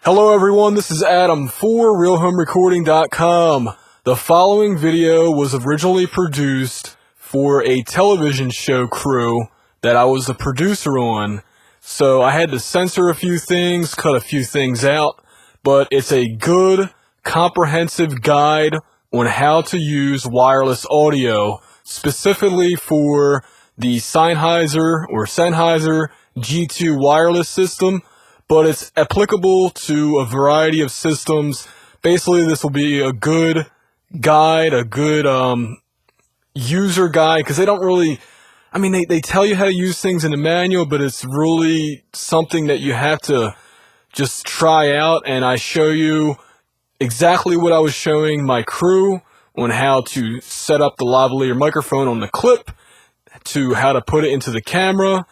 Hello everyone, this is Adam for RealHomeRecording.com. The following video was originally produced for a television show crew that I was the producer on, so I had to censor a few things, cut a few things out, but it's a good, comprehensive guide on how to use wireless audio, specifically for the Sennheiser G2 wireless system, but it's applicable to a variety of systems. Basically, this will be a good guide, a good user guide, because they don't really, they tell you how to use things in the manual, but it's really something that you have to just try out, and I show you exactly what I was showing my crew on how to set up the lavalier microphone on the clip, to how to put it into the camera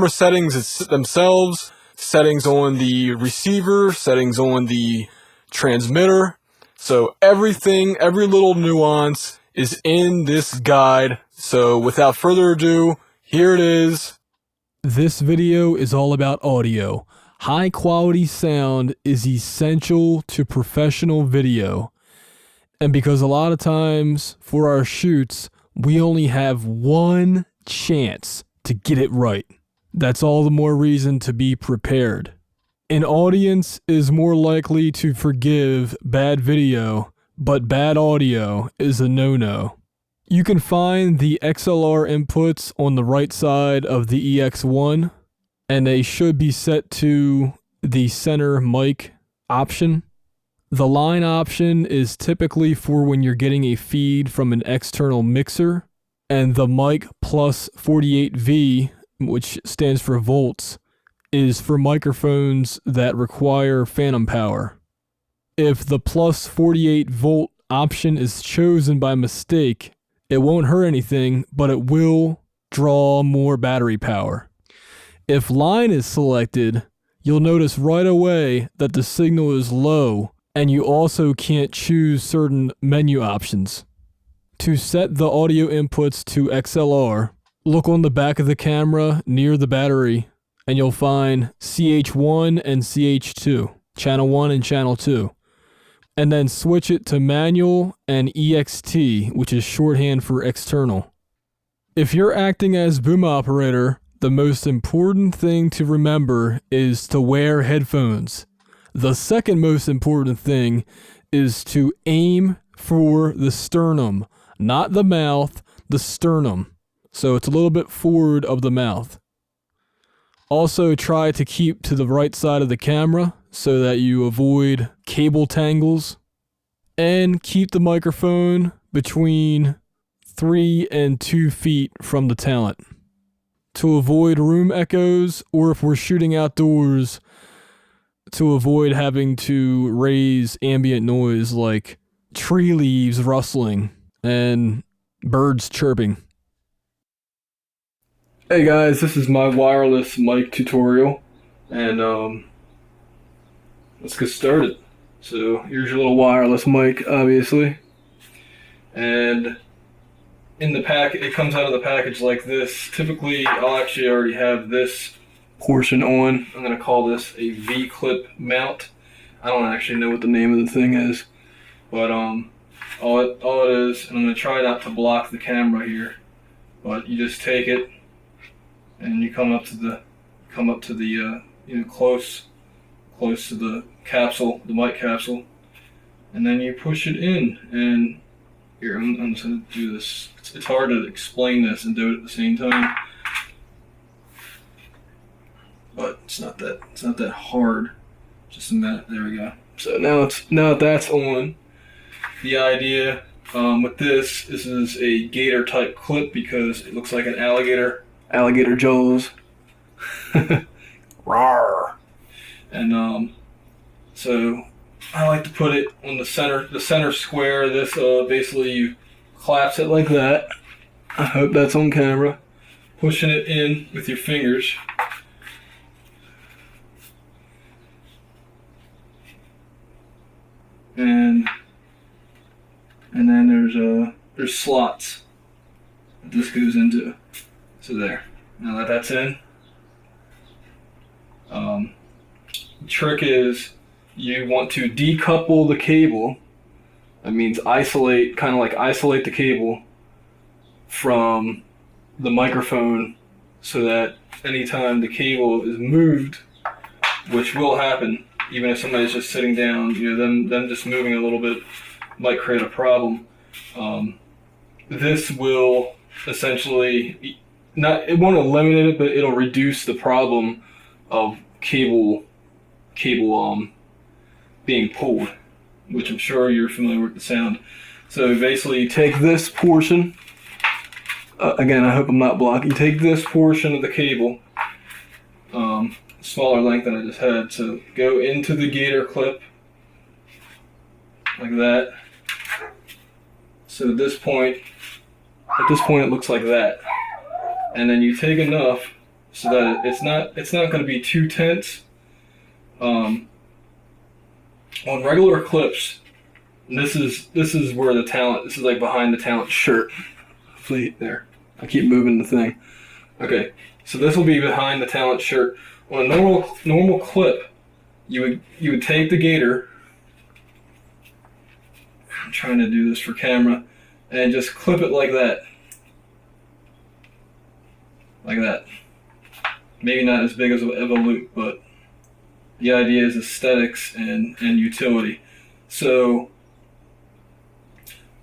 settings themselves, settings on the receiver, settings on the transmitter. So everything, every little nuance is in this guide. So without further ado, here it is. This video is all about audio. High quality sound is essential to professional video. And because a lot of times for our shoots, we only have one chance to get it right. That's all the more reason to be prepared. An audience is more likely to forgive bad video, but bad audio is a no-no. You can find the XLR inputs on the right side of the EX1, and they should be set to the center mic option. The line option is typically for when you're getting a feed from an external mixer, and the mic plus 48V, which stands for volts, is for microphones that require phantom power. If the plus 48 volt option is chosen by mistake, it won't hurt anything, but it will draw more battery power. If line is selected, you'll notice right away that the signal is low, and you also can't choose certain menu options. To set the audio inputs to XLR, look on the back of the camera near the battery, and you'll find CH1 and CH2, channel 1 and channel 2. And then switch it to manual and EXT, which is shorthand for external. If you're acting as boom operator, the most important thing to remember is to wear headphones. The second most important thing is to aim for the sternum, not the mouth, the sternum. So it's a little bit forward of the mouth. Also try to keep to the right side of the camera so that you avoid cable tangles. And keep the microphone between 3 and 2 feet from the talent. To avoid room echoes, or if we're shooting outdoors, to avoid having to raise ambient noise like tree leaves rustling and birds chirping. Hey guys, this is my wireless mic tutorial, and let's get started. So here's your little wireless mic, obviously, and in the pack, it comes out of the package like this. Typically, I'll actually already have this portion on. I'm going to call this a V-clip mount. I don't actually know what the name of the thing is, but all it is, and I'm going to try not to block the camera here, but you just take it and you come up to the close to the capsule, the mic capsule, and then you push it in. And here, I'm just going to do this. It's hard to explain this and do it at the same time, but it's not that hard. Just a minute. There we go. So now that's on. The idea with this is a gator type clip because it looks like an alligator jaws. Rawr. And so I like to put it on the center square. This basically you collapse it like that. I hope that's on camera. Pushing it in with your fingers. And then there's slots that this goes into. So there. Now that that's in, trick is you want to decouple the cable. That means isolate the cable from the microphone, so that anytime the cable is moved, which will happen, even if somebody's just sitting down, them just moving a little bit might create a problem. This will essentially it won't eliminate it, but it'll reduce the problem of cable being pulled, which I'm sure you're familiar with the sound. So basically, you take this portion. Again, I hope I'm not blocking. Take this portion of the cable, smaller length than I just had, so go into the gator clip like that. So at this point it looks like that, and then you take enough so that it's not going to be too tense. On regular clips, and this is where the talent. This is like behind the talent shirt. Hopefully there. I keep moving the thing. Okay, so this will be behind the talent shirt. On a normal clip, you would take the gator. I'm trying to do this for camera, and just clip it like that. Like that. Maybe not as big as a loop, but the idea is aesthetics and utility. So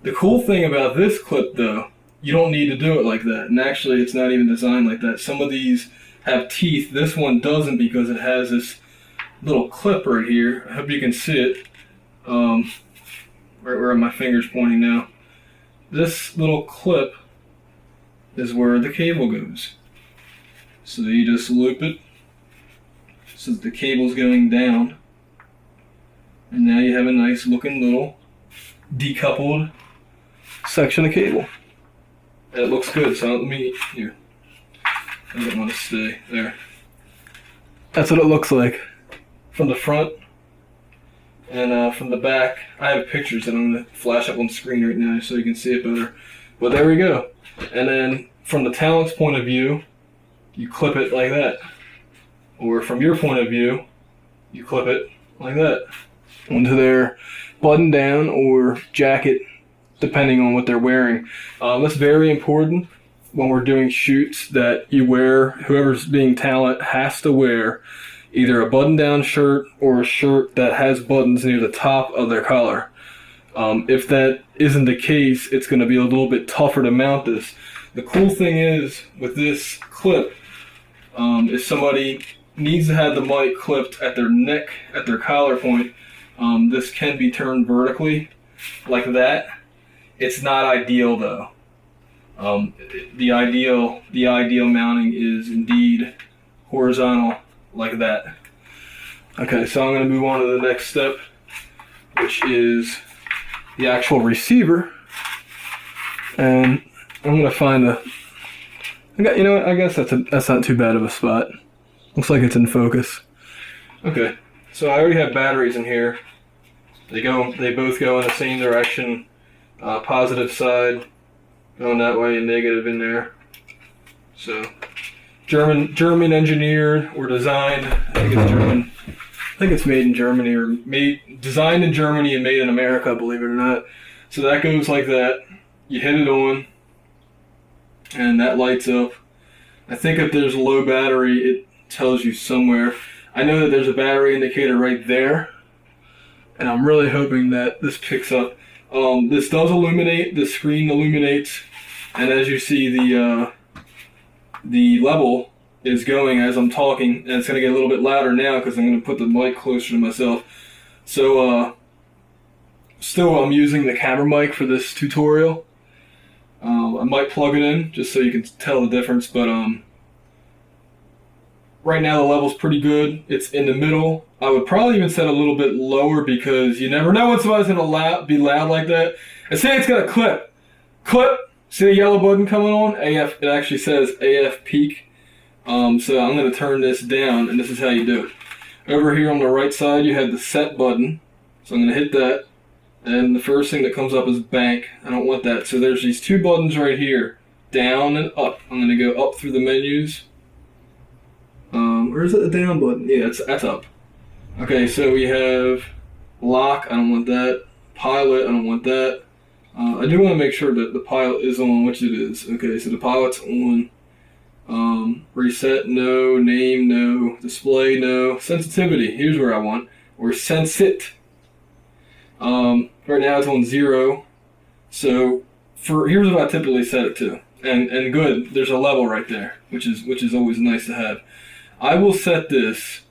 the cool thing about this clip, though, you don't need to do it like that. And actually, it's not even designed like that. Some of these have teeth. This one doesn't, because it has this little clip right here. I hope you can see it. Right where my finger's pointing now. This little clip is where the cable goes. So you just loop it so that the cable's going down. And now you have a nice looking little decoupled section of cable. And it looks good, so let me, here. I don't want to stay there. That's what it looks like from the front, and from the back. I have pictures that I'm going to flash up on the screen right now so you can see it better. But there we go. And then from the talent's point of view, you clip it like that. Or from your point of view, you clip it like that onto their button down or jacket, depending on what they're wearing. That's very important when we're doing shoots, that you wear, whoever's being talent has to wear either a button-down shirt or a shirt that has buttons near the top of their collar. If that isn't the case, it's going to be a little bit tougher to mount this. The cool thing is, with this clip, if somebody needs to have the mic clipped at their neck, at their collar point, this can be turned vertically like that. It's not ideal, though. The ideal mounting is indeed horizontal like that. Okay, so I'm going to move on to the next step, which is the actual receiver. And I'm going to find you know what, I guess that's not too bad of a spot. Looks like it's in focus. Okay, so I already have batteries in here. They both go in the same direction. Positive side going that way, and negative in there. So German engineered or designed. I think it's German. I think it's made in Germany, or designed in Germany and made in America, believe it or not. So that goes like that. You hit it on, and that lights up. I think if there's a low battery, it tells you somewhere. I know that there's a battery indicator right there, and I'm really hoping that this picks up. This does illuminate. The screen illuminates, and as you see, the level is going as I'm talking, and it's going to get a little bit louder now because I'm going to put the mic closer to myself. So, still, I'm using the camera mic for this tutorial. I might plug it in just so you can tell the difference, but right now the level's pretty good. It's in the middle. I would probably even set a little bit lower, because you never know when somebody's going to be loud like that. And say it's going to clip. Clip! See the yellow button coming on? AF. It actually says AF peak. So I'm going to turn this down, and this is how you do it. Over here on the right side, you have the set button. So I'm going to hit that. And the first thing that comes up is bank. I don't want that. So there's these two buttons right here. Down and up. I'm going to go up through the menus. Or is it the down button? Yeah, that's up. Okay, so we have lock, I don't want that. Pilot, I don't want that. I do want to make sure that the pilot is on, which it is. Okay, so the pilot's on. Reset, no. Name, no. Display, no. Sensitivity, here's where I want. Or sense it. Right now it's on 0. So here's what I typically set it to. And good, there's a level right there, which is always nice to have. I will set this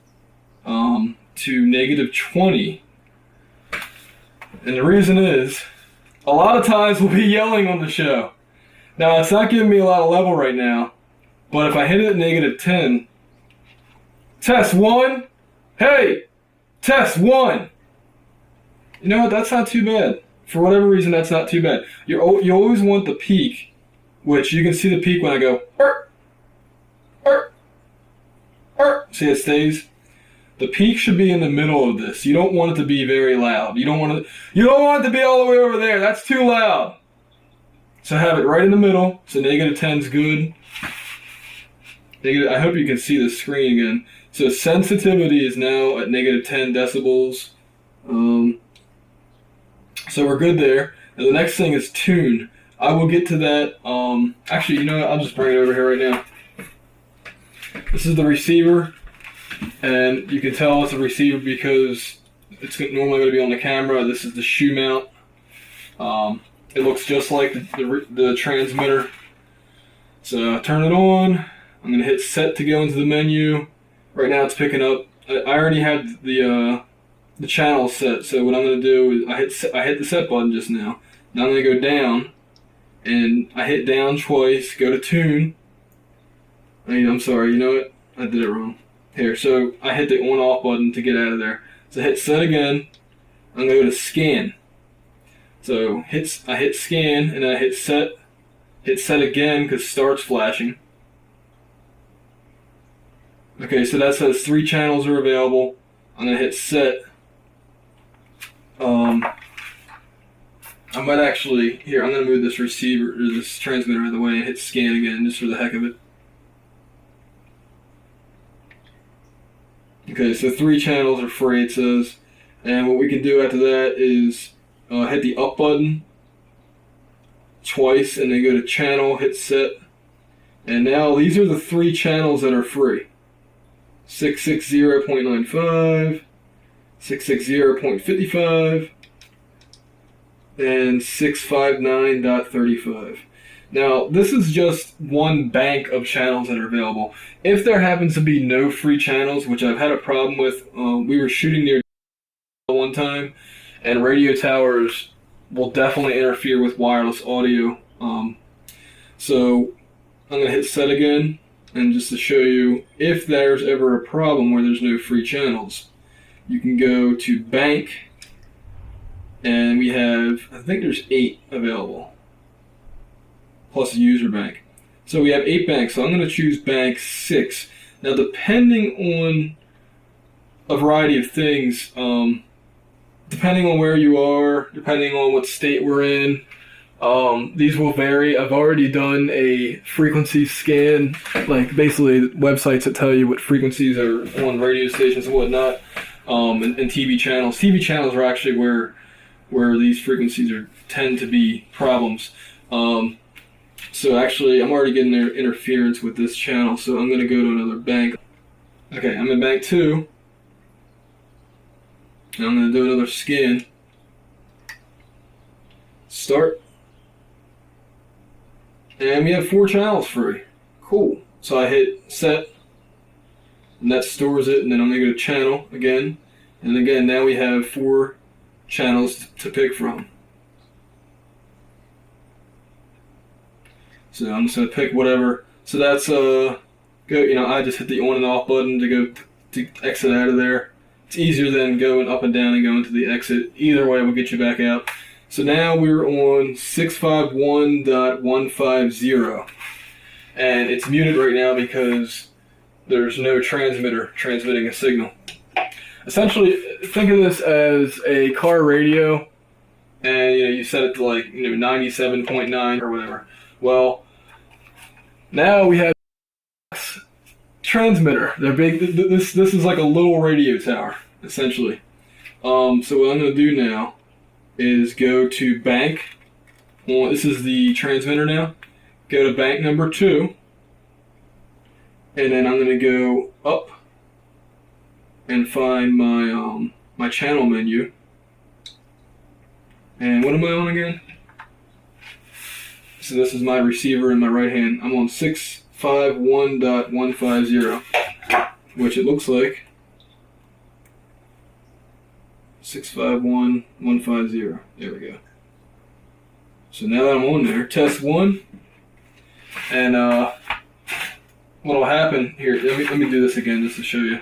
to -20. And the reason is, a lot of times we'll be yelling on the show. Now, it's not giving me a lot of level right now, but if I hit it at -10, test 1, hey, test 1. You know what, that's not too bad. For whatever reason, that's not too bad. You always want the peak, which you can see the peak when I go, see it stays? The peak should be in the middle of this. You don't want it to be very loud. You don't want it to be all the way over there. That's too loud. So have it right in the middle. So -10 is good. I hope you can see the screen again. So sensitivity is now at -10 decibels. So we're good there. And the next thing is tune. I will get to that. Actually, you know what? I'll just bring it over here right now. This is the receiver. And you can tell it's a receiver because it's normally going to be on the camera. This is the shoe mount. It looks just like the transmitter. So turn it on. I'm going to hit set to go into the menu. Right now it's picking up. I already had the channel set. So what I'm going to do is I hit the set button just now. Now I'm going to go down, and I hit down twice. Go to tune. I'm sorry. You know what? I did it wrong. Here, so I hit the on-off button to get out of there. So hit set again. I'm gonna go to scan. So I hit scan and then I hit set. Hit set again because start's flashing. Okay, so that says 3 channels are available. I'm gonna hit set. I might actually I'm gonna move this receiver or this transmitter out of the way and hit scan again just for the heck of it. Okay, so 3 channels are free, it says. And what we can do after that is hit the up button twice and then go to channel, hit set. And now these are the 3 channels that are free. 660.95, 660.55, and 659.35. Now, this is just one bank of channels that are available. If there happens to be no free channels, which I've had a problem with, we were shooting near one time, and radio towers will definitely interfere with wireless audio. So I'm going to hit set again, and just to show you, if there's ever a problem where there's no free channels, you can go to bank, and we have, I think there's 8 available. Plus a user bank. So we have 8 banks, so I'm going to choose bank 6. Now depending on a variety of things, depending on where you are, depending on what state we're in, these will vary. I've already done a frequency scan, like basically websites that tell you what frequencies are on radio stations and whatnot, and TV channels. TV channels are actually where these frequencies tend to be problems. So actually, I'm already getting their interference with this channel, so I'm going to go to another bank. Okay, I'm in bank 2. And I'm going to do another scan. Start. And we have 4 channels free. Cool. So I hit set, and that stores it, and then I'm going to go to channel again. And again, now we have 4 channels to pick from. So I'm just going to pick whatever. So that's, I just hit the on and off button to exit out of there. It's easier than going up and down and going to the exit. Either way will get you back out. So now we're on 651.150. And it's muted right now because there's no transmitter transmitting a signal. Essentially, think of this as a car radio, and you set it to 97.9 or whatever. Well, now we have transmitter. They're big. This is like a little radio tower, essentially. So what I'm going to do now is go to bank. Well, this is the transmitter now. Go to bank number 2. And then I'm going to go up and find my my channel menu. And what am I on again? So this is my receiver in my right hand. I'm on 651.150, which it looks like 651.150. There we go. So now that I'm on there, test 1, and what will happen here? Let me do this again just to show you.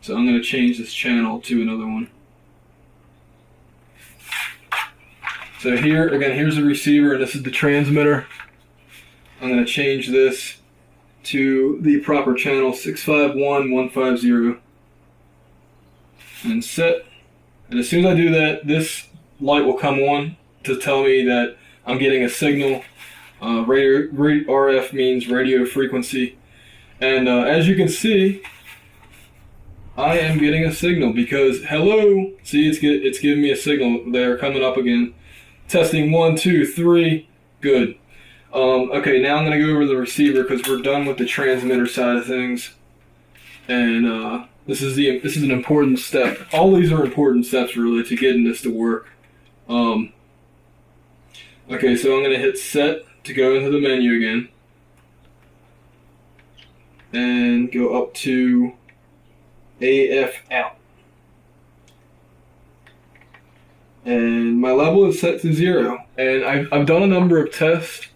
So I'm going to change this channel to another one. So here, again, here's the receiver, and this is the transmitter. I'm going to change this to the proper channel, 651.150, and set. And as soon as I do that, this light will come on to tell me that I'm getting a signal. RF means radio frequency. And as you can see, I am getting a signal because, hello, see, it's giving me a signal. They're coming up again. Testing 1, 2, 3. Good. Okay, now I'm going to go over the receiver because we're done with the transmitter side of things. And this is an important step. All these are important steps really to getting this to work. Okay, so I'm going to hit set to go into the menu again. And go up to AF out. And my level is set to 0. And I've done a number of tests,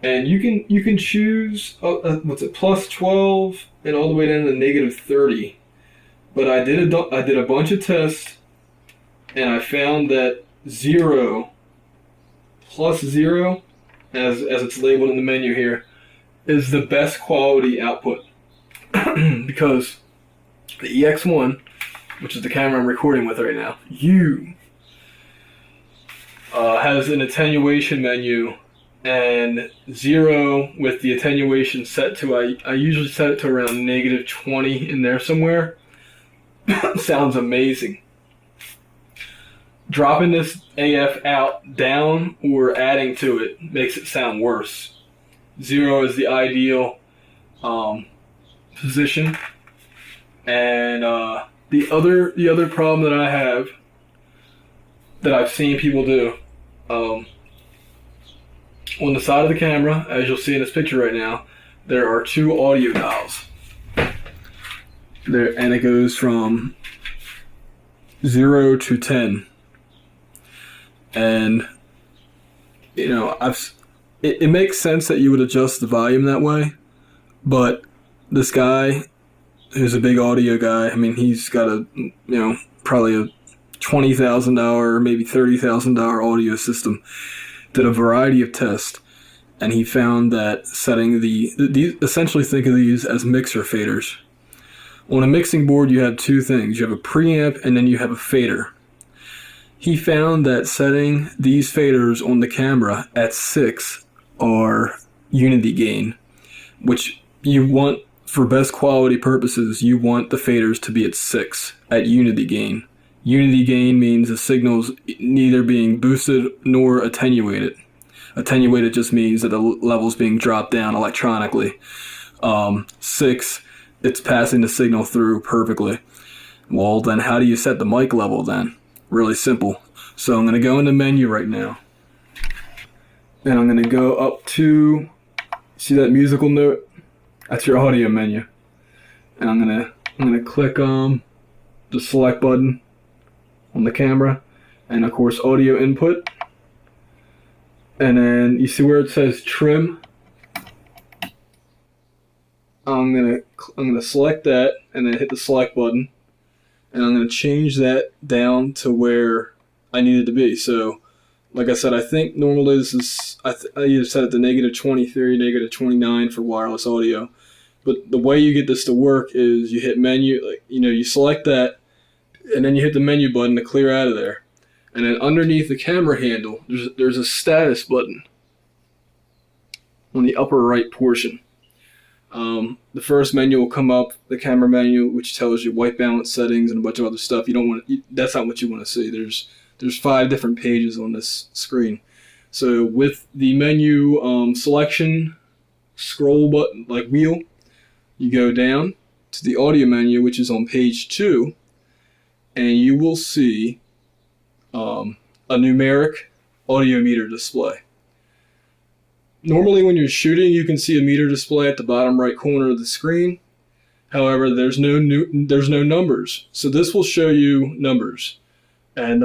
and you can choose what's it, plus 12 and all the way down to negative 30. But I did a bunch of tests, and I found that 0 plus 0, as it's labeled in the menu here, is the best quality output. Because the EX1, which is the camera I'm recording with right now, has an attenuation menu, and 0 with the attenuation set to, I usually set it to around negative 20 in there somewhere. Sounds amazing. Dropping this AF out down or adding to it makes it sound worse. 0 is the ideal position. And the other problem that I have, that I've seen people do, on the side of the camera, as you'll see in this picture right now, there are 2 audio dials. There, and it goes from 0 to 10. And you know, it makes sense that you would adjust the volume that way, but this guy, who's a big audio guy, I mean, he's got probably a $20,000, maybe $30,000 audio system, did a variety of tests, and he found that setting these, essentially think of these as mixer faders. On a mixing board, you have 2 things. You have a preamp, and then you have a fader. He found that setting these faders on the camera at 6 are unity gain, which you want, for best quality purposes, you want the faders to be at 6 at unity gain. Unity gain means the signal's neither being boosted nor attenuated. Attenuated just means that the level's being dropped down electronically. 6, it's passing the signal through perfectly. Well, then how do you set the mic level then? Really simple. So I'm going to go in the menu right now. And I'm going to go up to, see that musical note? That's your audio menu. And I'm going to click the select button on the camera, and of course audio input. And then you see where it says trim? I'm gonna select that and then hit the select button, and I'm gonna change that down to where I need it to be. So like I said, I think normally this is, I either set it to negative 23, negative 29 for wireless audio. But the way you get this to work is you hit menu, you select that, and then you hit the menu button to clear out of there. And then underneath the camera handle, there's a status button on the upper right portion. The first menu will come up, the camera menu, which tells you white balance settings and a bunch of other stuff. You don't want that's not what you want to see. There's 5 different pages on this screen. So with the menu selection scroll button, like wheel, you go down to the audio menu, which is on page 2, and you will see a numeric audio meter display. Normally when you're shooting, you can see a meter display at the bottom right corner of the screen. However, there's no numbers. So this will show you numbers. And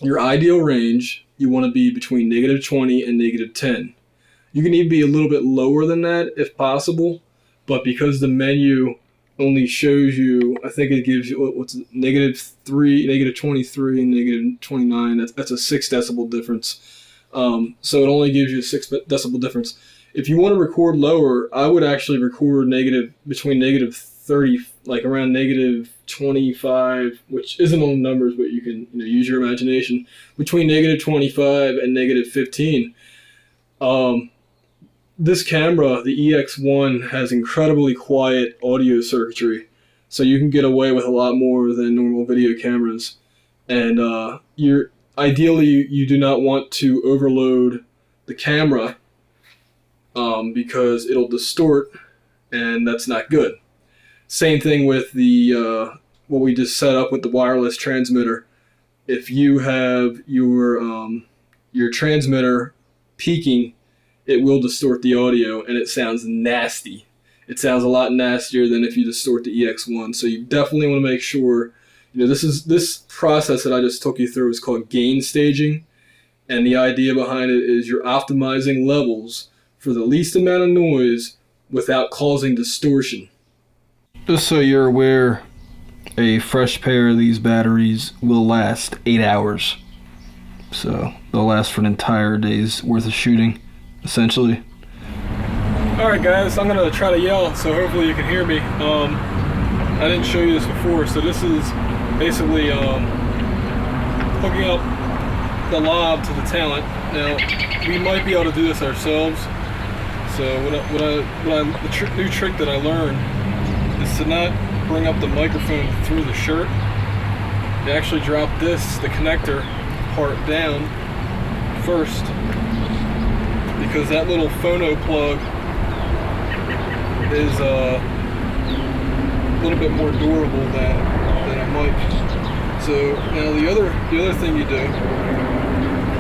your ideal range, you want to be between -20 and -10. You can even be a little bit lower than that if possible, but because the menu only shows you, I think it gives you, what's it, -3, -23, and -29, that's a 6 decibel difference. So it only gives you a 6 decibel difference. If you want to record lower, I would actually record between -30, like around -25, which isn't on numbers, but you can use your imagination, between -25 and -15. This camera, the EX1, has incredibly quiet audio circuitry, so you can get away with a lot more than normal video cameras. And ideally, you do not want to overload the camera because it'll distort, and that's not good. Same thing with the what we just set up with the wireless transmitter. If you have your transmitter peaking, it will distort the audio, and it sounds nasty. It sounds a lot nastier than if you distort the EX1. So you definitely want to make sure, this process that I just took you through is called gain staging, and the idea behind it is you're optimizing levels for the least amount of noise without causing distortion. Just so you're aware, a fresh pair of these batteries will last 8 hours. So they'll last for an entire day's worth of shooting, essentially. Alright guys, I'm going to try to yell, so hopefully you can hear me. I didn't show you this before, so this is basically hooking up the lob to the talent. Now, we might be able to do this ourselves. So the new trick that I learned is to not bring up the microphone through the shirt. You actually drop the connector part down first, because that little phono plug is a little bit more durable than a mic. So now the other thing you do is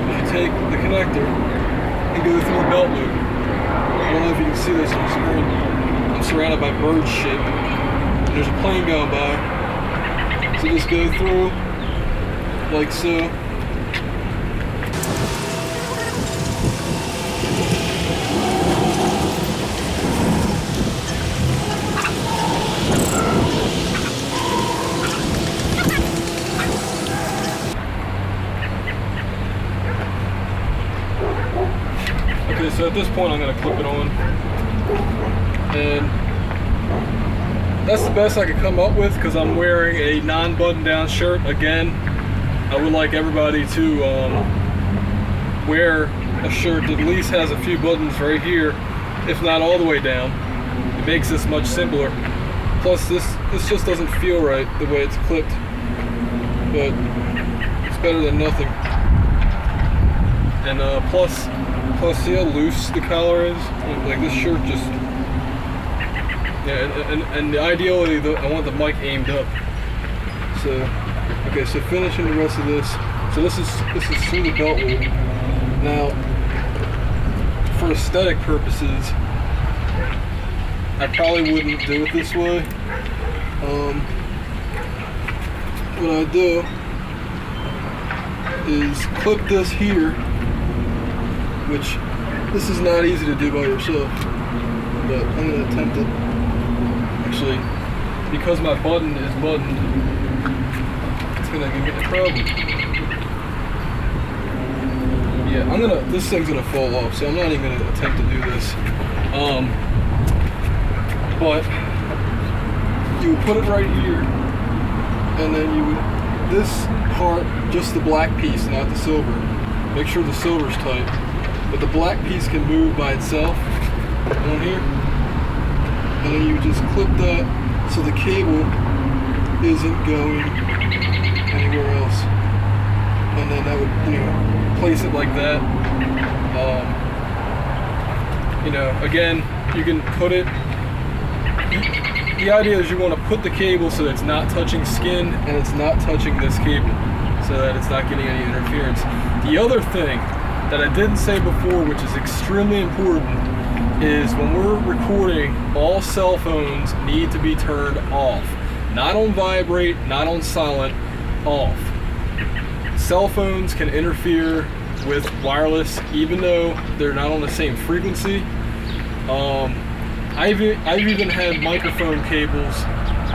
you take the connector and go through the belt loop. I don't know if you can see this on the screen. I'm surrounded by bird shit. And there's a plane going by. So just go through like so. Okay, so at this point I'm going to clip it on, and that's the best I could come up with because I'm wearing a non-button down shirt. Again, I would like everybody to wear a shirt that at least has a few buttons right here, if not all the way down. It makes this much simpler. Plus this just doesn't feel right the way it's clipped, but it's better than nothing. And plus see how loose the collar is? Like this shirt just, yeah, and ideally I want the mic aimed up. So, okay, so finishing the rest of this. So this is through the belt loop. Now, for aesthetic purposes, I probably wouldn't do it this way. What I do is clip this here, which this is not easy to do by yourself, but I'm going to attempt it. Actually, because my button is buttoned, it's going to give me a problem. Yeah, this thing's going to fall off, so I'm not even going to attempt to do this. But you would put it right here, and then you would, this part, just the black piece, not the silver. Make sure the silver's tight. But the black piece can move by itself, on here, and then you just clip that so the cable isn't going anywhere else, and then that would, you know, place it like that. You know, again, you can put it, the idea is you want to put the cable so that it's not touching skin and it's not touching this cable, so that it's not getting any interference. The other thing that I didn't say before, which is extremely important, is when we're recording, all cell phones need to be turned off. Not on vibrate, not on silent, off. Cell phones can interfere with wireless even though they're not on the same frequency. I've even had microphone cables,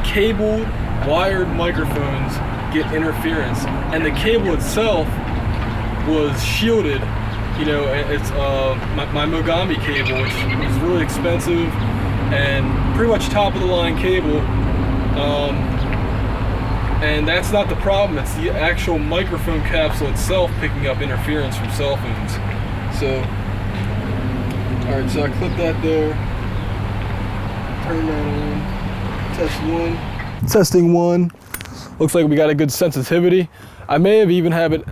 cabled wired microphones, get interference, and the cable itself was shielded. You know, it's my Mogami cable, which was really expensive and pretty much top of the line cable. And that's not the problem, it's the actual microphone capsule itself picking up interference from cell phones. So, alright, so I clip that there, turn that on, test one. Testing one, looks like we got a good sensitivity. I may have even have it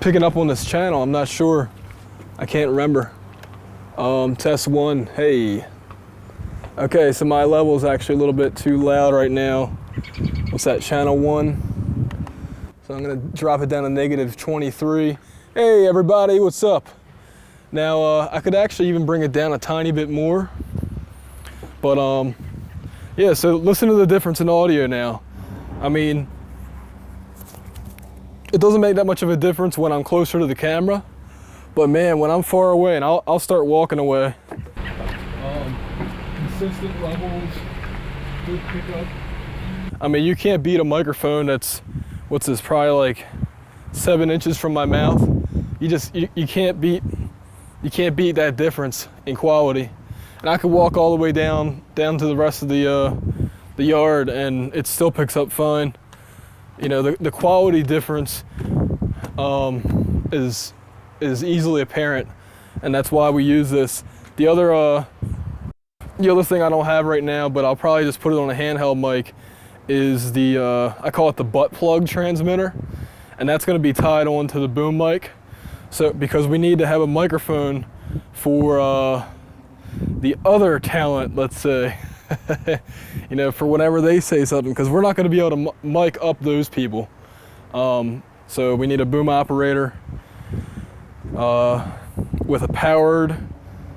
picking up on this channel, I'm not sure, I can't remember. Test one, hey. Okay, so my level is actually a little bit too loud right now. What's that, channel 1? So I'm gonna drop it down to -23. Hey everybody, what's up? Now I could actually even bring it down a tiny bit more, but yeah, so listen to the difference in audio now. I mean, it doesn't make that much of a difference when I'm closer to the camera, but man, when I'm far away, and I'll start walking away. Consistent levels, good pickup. I mean, you can't beat a microphone that's, what's this, probably like 7 inches from my mouth. You can't beat that difference in quality. And I could walk all the way down to the rest of the yard and it still picks up fine. You know, the quality difference is easily apparent, and that's why we use this. The other thing I don't have right now, but I'll probably just put it on a handheld mic, is the, I call it the butt plug transmitter, and that's going to be tied on to the boom mic. So, because we need to have a microphone for the other talent, let's say, you know, for whenever they say something, because we're not going to be able to mic up those people. So we need a boom operator with a powered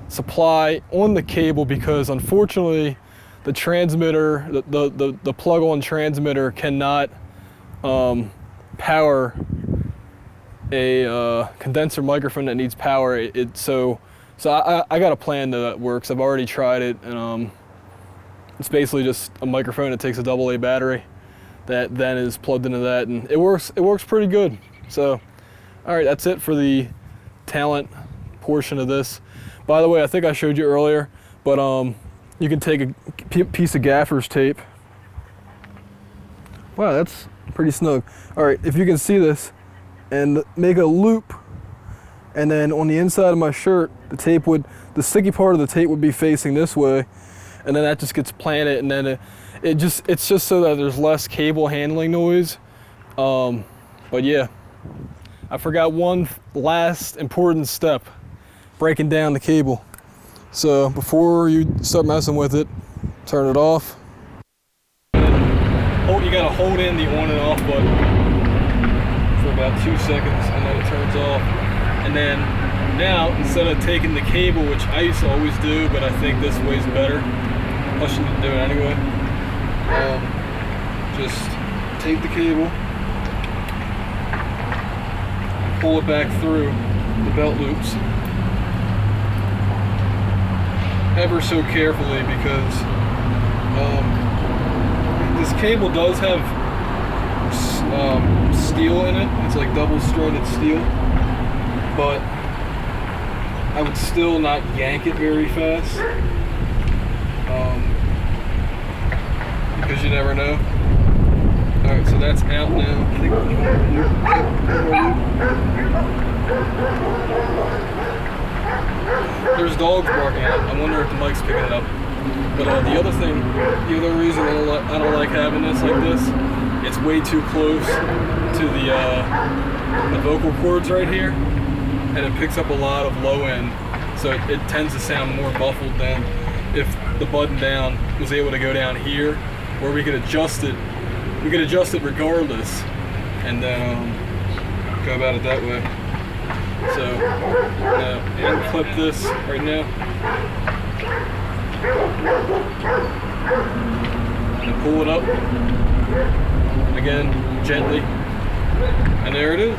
supply on the cable, because unfortunately the transmitter, the plug-on transmitter cannot power a condenser microphone that needs power. So I got a plan that works. I've already tried it, and it's basically just a microphone that takes a AA battery that then is plugged into that, and it works pretty good. So, all right, that's it for the talent portion of this. By the way, I think I showed you earlier, but you can take a piece of gaffer's tape. Wow, that's pretty snug. All right, if you can see this, and make a loop, and then on the inside of my shirt, the sticky part of the tape would be facing this way, and then that just gets planted, and then it's just so that there's less cable handling noise. But yeah, I forgot one last important step, breaking down the cable. So before you start messing with it, turn it off. Oh, you gotta hold in the on and off button for about 2 seconds, and then it turns off. And then now, instead of taking the cable, which I used to always do, but I think this way's better, I shouldn't do it anyway, just take the cable, pull it back through the belt loops ever so carefully, because this cable does have steel in it. It's like double-stranded steel, but I would still not yank it very fast, because you never know. Alright, so that's out now. I think one more loop. There's dogs barking out. I wonder if the mic's picking it up. But the other reason I don't like having this like this, it's way too close to the vocal cords right here, and it picks up a lot of low end, so it tends to sound more muffled than if the button down was able to go down here, where we could adjust it. We could adjust it regardless, and then go about it that way. So, clip this right now, and pull it up again gently, and there it is.